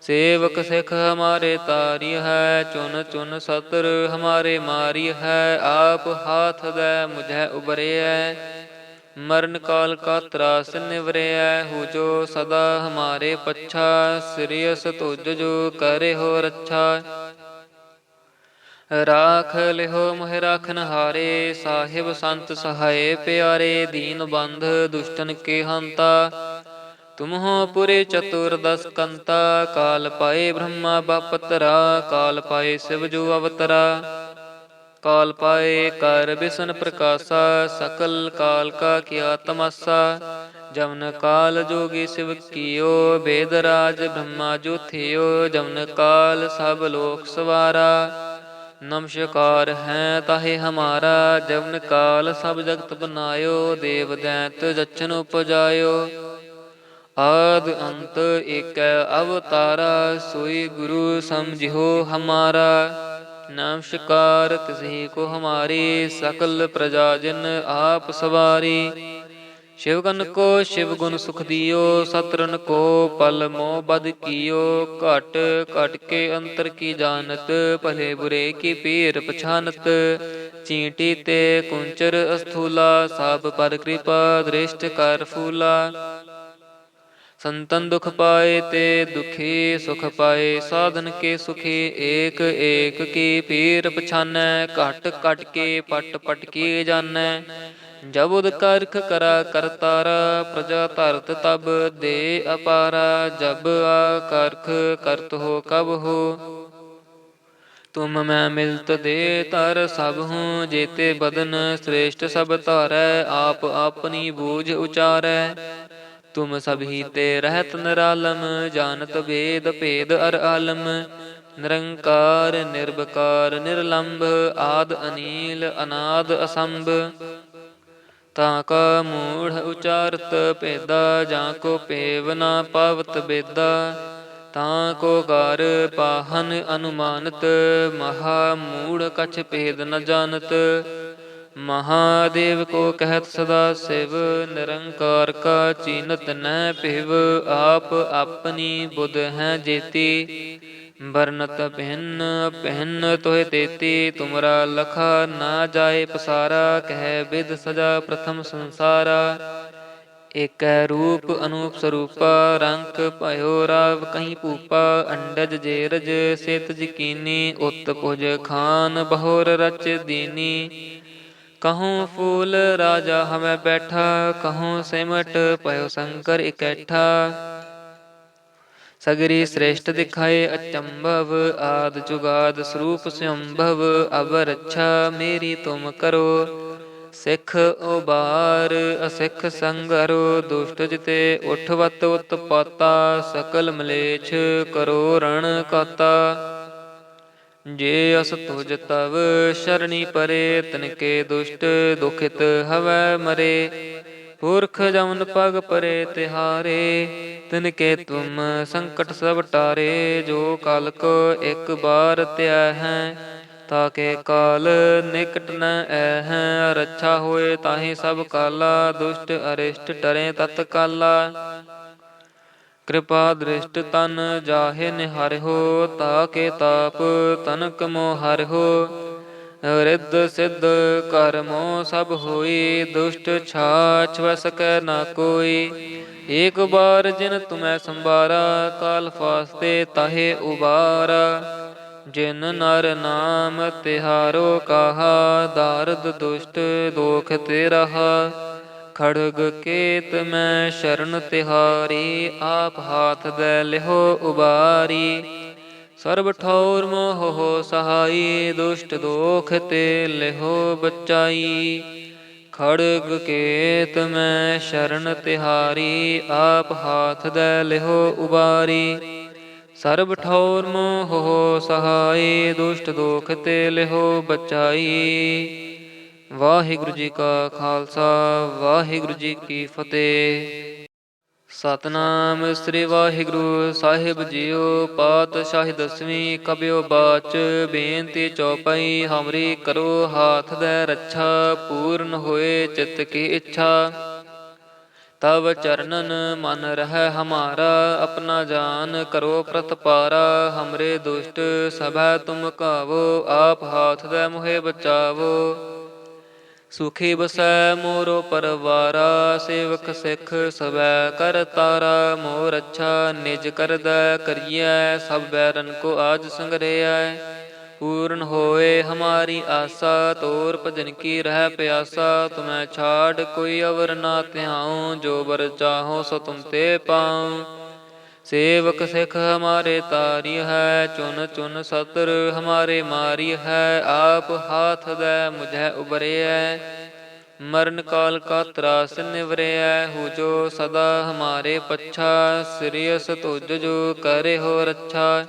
ਸੇਵਕ ਸਿੱਖ ਹਮਾਰੇ ਤਾਰੀ ਹੈ, ਚੁਨ ਚੁਨ ਸਤਰ ਹਮਾਰੇ ਮਾਰੀ ਹੈ। ਆਪ ਹਾਥ ਦੈ ਮੁਝੈ ਉਬਰਿਐ, ਮਰਨ ਕਾਲ ਕਾ ਤਰਾਸ ਨਿਵਰਿਐ। ਹੂ ਜੋ ਸਦਾ ਹਮਾਰੇ ਪੱਛਾ, ਸਿਰਿਅਸ ਤੁਜ ਜੋ ਕਰੇ ਹੋ ਰੱਛਾ। ਰਾਖ ਲਿਹੋ ਮੋਹਿ ਰਾਖਨ ਹਾਰੇ, ਸਾਹਿਬ ਸੰਤ ਸਹਾਏ ਪਿਆਰੇ। ਦੀਨ ਬੰਧ ਦੁਸ਼ਟਨ ਕੇ ਹੰਤਾ, ਤੁਮਹੁ ਪੁਰੇ ਚਤੁਰਦਸ ਕੰਤਾ। ਕਾਲ ਪਾਏ ਬ੍ਰਹਮਾ ਬਾਪਤਰਾ, ਕਾਲ ਪਾਏ ਸਿਵ ਜੋ ਅਵਤਰਾ। ਕਾਲ ਪਾਏ ਕਰ ਬਿਸ਼ਨ ਪ੍ਰਕਾਸ਼ਾ, ਸਕਲ ਕਾਲ ਕਾ ਕੀਆ ਤਮਾਸਾ। ਜਮਨ ਕਾਲ ਜੋਗੀ ਸਿਵ ਕੀਓ, ਬੇਦ ਰਾਜ ਬ੍ਰਹਮਾ ਜੋ ਥਿਓ। ਜਮਨ ਕਾਲ ਸਭ ਲੋਕ ਸਵਾਰਾ, ਨਮਸਕਾਰ ਹੈ ਤਾਹੇ ਹਮਾਰਾ। ਜਮਨ ਕਾਲ ਸਭ ਜਗਤ ਬਨਾਇਓ, ਦੇਵ ਦੈਂਤ ਜਛਨ ਉਪਜਾਇਓ। ਆਦਿ ਅੰਤ ਏਕੈ ਅਵਤਾਰਾ, ਸੋਈ ਗੁਰੂ ਸਮਝਿਓ ਹਮਾਰਾ। ਨਮਸਕਾਰ ਤਿਸਹੀ ਕੋ ਹਮਾਰੀ, ਸਕਲ ਪ੍ਰਜਾ ਜਿਨ ਆਪ ਸਵਾਰੀ। ਸ਼ਿਵਗਨ ਕੋ ਸ਼ਿਵ ਗੁਣ ਸੁਖ ਦਿਓ, ਸਤਰਨ ਕੋ ਪਲ ਮੋਹ ਬਦ ਕੀਓ। ਘਟ ਘਟ ਕੇ ਅੰਤਰ ਕੀ ਜਾਨਤ, ਭਲੇ ਬੁਰੇ ਕੀ ਪੀਰ ਪਛਾਨਤ। ਚੀਂਟੀ ਤੇ ਕੁੰਚਰ ਅਸਥੂਲਾ, ਸਭ ਪਰ ਕਿਰਪਾ ਦ੍ਰਿਸ਼ਟ ਕਰ ਫੂਲਾ। ਸੰਤਨ ਦੁਖ ਪਾਏ ਤੇ ਦੁਖੀ, ਸੁਖ ਪਾਏ ਸਾਧਨ ਕੇ ਸੁਖੀ। ਏਕ ਏਕ ਕੀ ਪੀਰ ਪਛਾਨੈ, ਘਟ ਘਟ ਕੇ ਪਟ ਪਟ ਕੀ ਜਾਨੈ। ਜਬ ਉਦ ਕਰਖ ਕਰਾ ਕਰਤਾਰਾ, ਪ੍ਰਜਾ ਧਰਤ ਤਬ ਦੇ ਅਪਾਰਾ। ਜਬ ਆ ਕਰਖ ਕਰਤ ਹੋ ਕਬ ਹੋ, ਤੁਮ ਮੈਂ ਮਿਲਤ ਦੇ ਤਰ ਸਭ ਹੂੰ। ਜੇਤੇ ਬਦਨ ਸ੍ਰੇਸ਼ਟ ਸਭ ਧਾਰੈ, ਆਪ ਆਪਣੀ ਬੂਝ ਉਚਾਰੈ। ਤੁਮ ਸਭੀ ਤੇ ਰਹਿਤ ਨਿਰਾਲਮ, ਜਾਨਤ ਵੇਦ ਭੇਦ ਅਰ ਆਲਮ। ਨਿਰੰਕਾਰ ਨਿਰਭਕਾਰ ਨਿਰਲੰਭ, ਆਦ ਅਨੀਲ ਅਨਾਦ ਅਸੰਭ। ਤਾਂ ਕਾ ਮੂੜ ਉਚਾਰਤ ਭੇਦਾ, ਜਾਂ ਕੋ ਭੇਵ ਨਾ ਪਾਵਤ ਬੇਦਾ। ਤਾਂ ਕੋ ਘਰ ਪਾਹਨ ਅਨੁਮਾਨਤ, ਮਹਾ ਮੂੜ ਕਛ ਭੇਦ ਨ ਜਾਨਤ। ਮਹਾਦੇਵ ਕੋ ਕਹਿਤ ਸਦਾ ਸਿਵ, ਨਿਰੰਕਾਰ ਕਾ ਚੀਨਤ ਨਹਿ ਭਿਵ। ਆਪ ਆਪਣੀ ਬੁਧ ਹੈ ਜੇਤੀ, बरनत भिन्न भिन्न तोहि तेती तुमरा लखा ना जाए पसारा कह विद सजा प्रथम संसारा ਏਕੈ ਰੂਪ ਅਨੂਪ ਸਰੂਪਾ ਰੰਕ ਭਇਓ ਰਾਵ ਕਹੀਂ ਭੂਪਾ ਅੰਡਜ ਜੇਰਜ ਸਿਤ ਜਕੀਨੀ ਉਤ ਪੁਜ ਖਾਨ ਬਹੁਰ ਰਚ ਦੀਨੀ ਕਹੂੰ ਫੂਲ ਰਾਜਾ ਹਮੈ ਬੈਠਾ ਕਹੂੰ ਸਿਮਟ ਭਇਓ ਸ਼ੰਕਰ ਇਕੈਠਾ ਸਗਰੀ ਸ੍ਰੇਸ਼ਟ ਦਿਖਾਏ ਅਚੰਭਵ ਆਦ ਜੁਗਾਦ ਸਰੂਪ ਸੰਭਵ ਅਬ ਰੱਛਾ ਮੇਰੀ ਤੁਮ ਕਰੋ ਸਿੱਖ ਉਬਾਰ ਅਸਿੱਖ ਸੰਗਰੋ ਦੁਸ਼ਟ ਜਿਤੇ ਉਠਵਤ ਉਤਪਾਤਾ ਸਕਲ ਮਲੇਛ ਕਰੋ ਰਣ ਕਾਤਾ ਜੇ ਅਸ ਤੁਜ ਤਵ ਸ਼ਰਣੀ ਪਰੇ ਤਨਕੇ ਦੁਸ਼ਟ ਦੁਖਿਤ ਹਵੈ ਮਰੇ ਪੁਰਖ ਜਮਨ ਪਗ ਪਰੇ ਤਿਹਾਰੇ ਤਿਨਕੇ ਤੁਮ ਸੰਕਟ ਸਭ ਟਾਰੇ ਜੋ ਕਲ ਕੋ ਇੱਕ ਬਾਰ ਧਿਆ ਹੈ ਤਾਕੇ ਕਾਲ ਨਿਕਟ ਨ ਐਹ ਰੱਛਾ ਹੋਏ ਤਾਹੀ ਸਭ ਕਾਲਾ ਦੁਸ਼ਟ ਅਰਿਸ਼ਟ ਟਰੇ ਤਤ ਕਾਲਾ ਕਿਰਪਾ ਦ੍ਰਿਸ਼ਟ ਤਨ ਜਾਹੇ ਨਿਹਾਰਿਓ ਤਾਕੇ ਤਾਪ ਤਨਕ ਮੋ ਹਰਿਓ ਰਿੱਧ ਸਿੱਧ ਕਰਮੋ ਸਭ ਹੋਈ ਦੁਸ਼ਟ ਛਾਛ ਵ ਸਕੈ ਨਾ ਕੋਈ ਏਕ ਬਾਰ ਜਿਨ ਤੁਮੈ ਸੰਭਾਰਾ ਕਾਲ ਫਾਸਤੇ ਤਾਹੇ ਉਬਾਰਾ ਜਿਨ ਨਰ ਨਾਮ ਤਿਹਾਰੋ ਕਹਾ ਦਾਰਦ ਦੁਸ਼ਟ ਦੋਖ ਤੇ ਰਹਾ ਖੜਗ ਕੇਤ ਮੈਂ ਸ਼ਰਨ ਤਿਹਾਰੀ ਆਪ ਹਾਥ ਦੇ ਲਿਹੋ ਉਬਾਰੀ ਸਰਬ ਠੌਰ ਮੋਹ ਸਹਾਈ ਦੁਸ਼ਟ ਦੋਖ ਤੇ ਲਿਹੋ ਬਚਾਈ ਖੜਗ ਕੇਤ ਮੈਂ ਸ਼ਰਨ ਤਿਹਾਰੀ ਆਪ ਹਾਥ ਦੇ ਲਿਹੋ ਉਬਾਰੀ ਸਰਬ ਠੌਰ ਮੋਹ ਸਹਾਈ ਦੁਸ਼ਟ ਦੋਖ ਤੇ ਲਿਹੋ ਬਚਾਈ। ਵਾਹਿਗੁਰੂ ਜੀ ਕਾ ਖਾਲਸਾ ਵਾਹਿਗੁਰੂ ਜੀ ਕੀ ਫਤਿਹ। ਸਤਨਾਮ ਸ੍ਰੀ ਵਾਹਿਗੁਰੂ ਸਾਹਿਬ ਜੀਓ। ਪਾਤਸ਼ਾਹੀ ਦਸਵੀਂ ਕਬਿਓ ਬਾਚ ਬੇਨਤੀ ਚੌਪਈ ਹਮਰੀ ਕਰੋ ਹਾਥ ਦੇ ਰੱਛਾ ਪੂਰਨ ਹੋਏ ਚਿਤ ਕੀ ਇੱਛਾ ਤਵ ਚਰਨਨ ਮਨ ਰਹਿ ਹਮਾਰਾ ਆਪਣਾ ਜਾਨ ਕਰੋ ਪ੍ਰਤਪਾਰਾ ਹਮਰੇ ਦੁਸ਼ਟ ਸਭੈ ਤੁਮ ਕਾਵੋ ਆਪ ਹਾਥ ਦੇ ਮੋਹਿ ਬਚਾਵੋ ਸੁਖੀ ਬਸੈ ਮੋਰੋ ਪਰਵਾਰਾ ਸੇਵਕ ਸਿੱਖ ਸਭੈ ਕਰ ਤਾਰਾ ਮੋਰ ਅੱਛਾ ਨਿਜ ਕਰਦਾ ਕਰੀਐ ਸਭ ਬੈਰਨ ਕੋ ਆਜ ਸੰਗਰਿਐ ਪੂਰਨ ਹੋਏ ਹਮਾਰੀ ਆਸਾ ਤੋਰ ਭਜਨ ਕੀ ਰਹਿ ਪਿਆਸਾ ਤੁਮੈ ਛਾੜ ਕੋਈ ਅਵਰ ਨਾ ਧਿਆਉ ਜੋ ਬਰ ਚਾਹੋ ਸੋ ਤੁਮ ਤੇ ਪਾਉ ਸੇਵਕ ਸਿੱਖ ਹਮਾਰੇ ਤਾਰੀ ਹੈ ਚੁਨ ਚੁਨ ਸਤਰ ਹਮਾਰੇ ਮਾਰੀ ਹੈ ਆਪ ਹਾਥ ਦੇ ਮੁਝੈ ਉਬਰਿਐ ਮਰਨ ਕਾਲ ਕਾ ਤਰਾਸ ਨਿਵਰਿਐ ਹੋ ਜੋ ਸਦਾ ਹਮਾਰੇ ਪੱਛਾ ਸਿਰਿਅਸ ਤੁਜ ਜੋ ਕਰੇ ਹੋ ਰੱਛਾ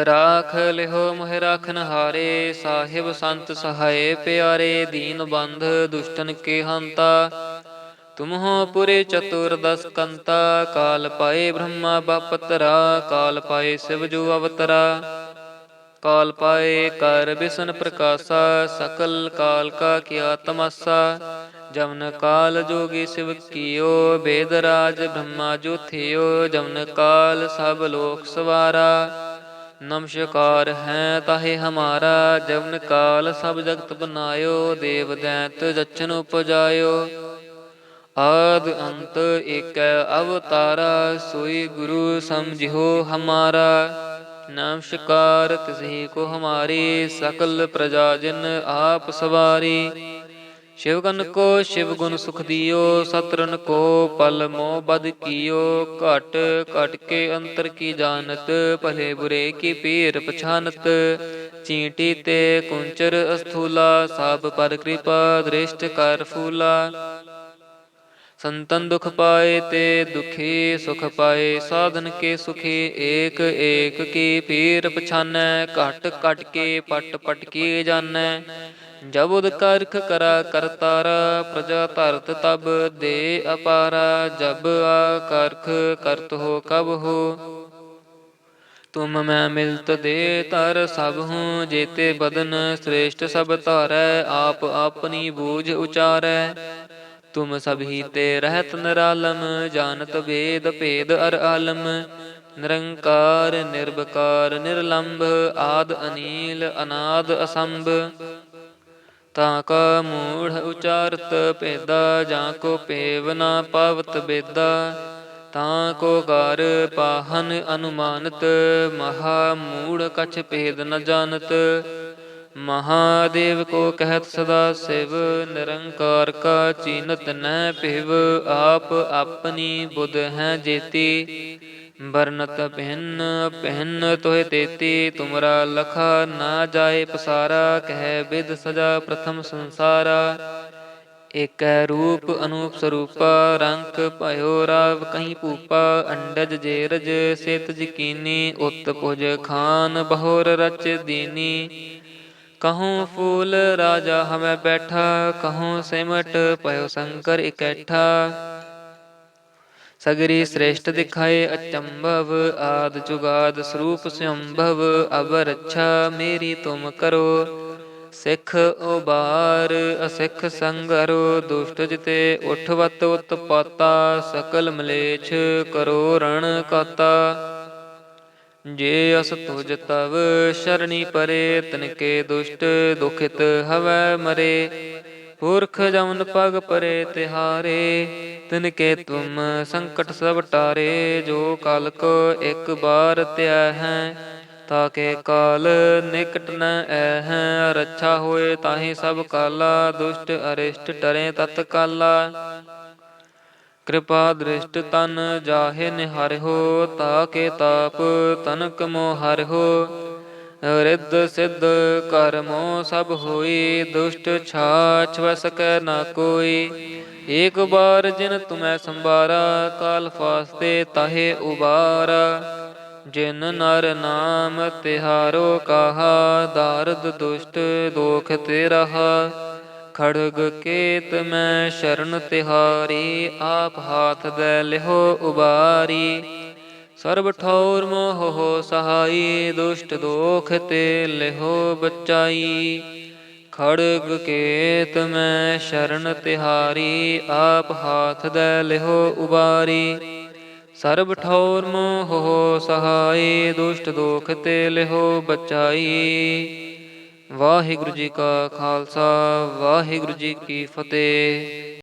ਰਾਖ ਲਿਹੋ ਮੋਹਿ ਰਾਖਨ ਹਾਰੇ ਸਾਹਿਬ ਸੰਤ ਸਹਾਏ ਪਿਆਰੇ ਦੀਨ ਬੰਧ ਦੁਸ਼ਟਨ ਕੇ ਹੰਤਾ ਤੁਮਹੁ ਪੁਰੇ ਚਤੁਰਦਸ ਕੰਤਾ ਕਾਲ ਪਾਏ ਬ੍ਰਹਮਾ ਬਾਪਤਰਾ ਕਾਲ ਪਾਏ ਸਿਵ ਜੋ ਅਵਤਰਾ ਕਾਲ ਪਾਏ ਕਰ ਬਿਸ਼ਨ ਪ੍ਰਕਾਸ਼ਾ ਸਕਲ ਕਾਲ ਕਾ ਕੀਆ ਤਮਾਸਾ ਜਮਨ ਕਾਲ ਜੋਗੀ ਸਿਵ ਕੀਓ ਬੇਦ ਰਾਜ ਬ੍ਰਹਮਾ ਜੋ ਥਿਓ ਜਮਨ ਕਾਲ ਸਭ ਲੋਕ ਸਵਾਰਾ ਨਮਸਕਾਰ ਹੈ ਤਾਹੇ ਹਮਾਰਾ ਜਮਨ ਕਾਲ ਸਭ ਜਗਤ ਬਨਾਇਓ ਦੇਵ ਦੈਂਤ ਜਛਨ ਉਪਜਾਇਓ ਆਦ ਅੰਤ ਏਕੈ ਅਵਤਾਰਾ ਸੋਈ ਗੁਰੂ ਸਮਝਿਓ ਹਮਾਰਾ ਨਮਸਕਾਰ ਤਿਸਹੀ ਕੋ ਹਮਾਰੀ ਸਕਲ ਪ੍ਰਜਾ ਜਿਨ ਆਪ ਸਵਾਰੀ ਸ਼ਿਵਗਨ ਕੋ ਸ਼ਿਵ ਗੁਣ ਸੁਖ ਦਿਓ ਸਤਰਨ ਕੋ ਪਲ ਮੋਹ ਬਦ ਕੀਓ ਘਟ ਘਟ ਕੇ ਅੰਤਰ ਕੀ ਜਾਣਤ ਭਲੇ ਬੁਰੇ ਕੀ ਪੀਰ ਪਛਾਨਤ ਚੀਂਟੀ ਤੇ ਕੁੰਚਰ ਅਸਥੂਲਾ ਸਭ ਪਰ ਕਿਰਪਾ ਦ੍ਰਿਸ਼ਟ ਕਰ ਫੂਲਾ ਸੰਤਨ ਦੁਖ ਪਾਏ ਤੇ ਦੁਖੀ ਸੁਖ ਪਾਏ ਸਾਧਨ ਕੇ ਸੁਖੀ ਏਕ ਏਕ ਕੀ ਪੀਰ ਪਛਾਨੈ ਘਟ ਘਟ ਕੇ ਪਟ ਪਟ ਕੀ ਜਾਣੈ ਜਬੁਦ ਕਰਖ ਕਰਾ ਕਰਤਾਰਾ ਪ੍ਰਜਾ ਧਰਤ ਤਬ ਦੇ ਅਪਾਰਾ ਜਬ ਆ ਕਰਖ ਕਰਤ ਹੋ ਕਬ ਹੋ ਤੁਮ ਮੈਂ ਮਿਲਤ ਦੇ ਤਰ ਸਭ ਹੂੰ ਜੇਤੇ ਬਦਨ ਸ੍ਰੇਸ਼ਟ ਸਭ ਧਾਰੈ ਆਪ ਆਪਣੀ ਬੂਝ ਉਚਾਰੈ ਤੁਮ ਸਭੀ ਤੇ ਰਹਿਤ ਨਿਰਾਲਮ ਜਾਨਤ ਵੇਦ ਭੇਦ ਅਰ ਆਲਮ ਨਿਰੰਕਾਰ ਨਿਰਵਕਾਰ ਨਿਰਲੰਭ ਆਦ ਅਨੀਲ ਅਨਾਦ ਅਸੰਭ। ਤਾਂ ਕਾ ਮੂੜ ਉਚਾਰਤ ਭੇਦਾ ਜਾਂ ਕੋ ਭੇਵ ਨਾ ਪਾਵਤ ਬੇਦਾ। ਤਾਂ ਕੋ ਗਰ ਪਾਹਨ ਅਨੁਮਾਨਤ ਮਹਾ ਮੂੜ ਕਛ ਭੇਦ ਨ ਜਾਣਤ। ਮਹਾਦੇਵ ਕੋ ਕਹਿਤ ਸਦਾ ਸਿਵ ਨਿਰੰਕਾਰ ਕਾ ਚੀਨਤ ਨਹਿ ਭਿਵ। ਆਪ ਆਪਣੀ ਬੁਧ ਹੈ ਜੇਤੀ ਬਰਨਤ ਭਿੰਨ ਭਿੰਨ ਤੋਹਿ ਤੇਤੀ। ਤੁਮਰਾ ਲਖਾ ਨਾ ਜਾਏ ਪਸਾਰਾ ਕਹਿ ਬਿਦ ਸਜਾ ਪ੍ਰਥਮ ਸੰਸਾਰਾ। ਏਕੈ ਰੂਪ ਅਨੂਪ ਸਰੂਪਾ ਰੰਕ ਭਇਓ ਰਾਵ ਕਹੀ ਭੂਪਾ। ਅੰਡਜ ਜੇਰਜ ਸਿਤ ਜਕੀਨੀ ਉਤ ਭੁਜ ਖਾਨ ਬਹੁਰ ਰਚ ਦੀਨੀ। ਕਹੂੰ ਫੂਲ ਰਾਜਾ ਹਮੈ ਬੈਠਾ ਕਹੂੰ ਸਿਮਟ ਭਇਓ ਸ਼ੰਕਰ ਇਕੈਠਾ। ਸਗਰੀ ਸ੍ਰੇਸ਼ਟ ਦਿਖਾਏ ਅਚੰਭਵ ਆਦ ਜੁਗਾਦ ਸਰੂਪ ਸੰਭਵ। ਅਬ ਰੱਛਾ ਮੇਰੀ ਤੁਮ ਕਰੋ ਸਿੱਖ ਉਬਾਰ ਅਸਿੱਖ ਸੰਗਰੋ। ਦੁਸ਼ਟ ਜਿਤੇ ਉਠਵਤ ਉਤਪਾਤਾ ਸਕਲ ਮਲੇਛ ਕਰੋ ਰਣ ਕਾਤਾ। ਜੇ ਅਸ ਤੁਜ ਤਵ ਸ਼ਰਣੀ ਪਰੇ ਤਿਨਕੇ ਦੁਸ਼ਟ ਦੁਖਿਤ ਹਵੈ ਮਰੇ। ਪੁਰਖ ਜਮਨ ਪਗ ਪਰੇ ਤਿਹਾਰੇ ਤਿਨਕੇ ਤੁਮ ਸੰਕਟ ਸਭ ਟਾਰੇ। ਜੋ ਕਲ ਕੋ ਇਕ ਬਾਰ ਧਿਆ ਹੈ ਤਾਕੇ ਕਾਲ ਨਿਕਟ ਨ ਐਹੈ। ਰੱਛਾ ਹੋਏ ਤਾਹੀ ਸਭ ਕਾਲਾ ਦੁਸ਼ਟ ਅਰਿਸ਼ਟ ਟਰੇ ਤਤ ਕਾਲਾ। ਕਿਰਪਾ ਦ੍ਰਿਸ਼ਟ ਤਨ ਜਾਹੇ ਨਿਹਾਰਿਓ ਤਾਕੇ ਤਾਪ ਤਨਕ ਮੋ ਹਰਿਓ। ਰਿੱਧ ਸਿੱਧ ਕਰਮੋ ਸਭ ਹੋਈ ਦੁਸ਼ਟ ਛਾਛ ਵ ਸਕੈ ਨਾ ਕੋਈ। ਏਕ ਬਾਰ ਜਿਨ ਤੁਮੈ ਸੰਬਾਰਾ ਕਾਲ ਫਾਸਤੇ ਤਾਹੇ ਉਬਾਰਾ। ਜਿਨ ਨਰ ਨਾਮ ਤਿਹਾਰੋ ਕਾਹਾ ਦਾਰਦ ਦੁਸ਼ਟ ਦੋਖ ਤੇ ਰਹਾ। ਖੜਗ ਕੇਤ ਮੈਂ ਸ਼ਰਨ ਤਿਹਾਰੀ ਆਪ ਹਾਥ ਦੈ ਲਿਹੋ ਉਬਾਰੀ। ਸਰਬ ਠੌਰ ਮੋਹ ਸਹਾਈ ਦੁਸ਼ਟ ਦੋਖ ਤੇ ਲਿਹੋ ਬਚਾਈ। ਖੜਗ ਕੇਤ ਮੈਂ ਸ਼ਰਨ ਤਿਹਾਰੀ ਆਪ ਹਾਥ ਦੈ ਲਿਹੋ ਉਬਾਰੀ। ਸਰਬ ਠੌਰ ਮੋਹ ਸਹਾਈ ਦੁਸ਼ਟ ਦੋਖ ਤੇ ਲਿਹੋ ਬਚਾਈ। ਵਾਹਿਗੁਰੂ ਜੀ ਕਾ ਖਾਲਸਾ ਵਾਹਿਗੁਰੂ ਜੀ ਕੀ ਫਤਿਹ।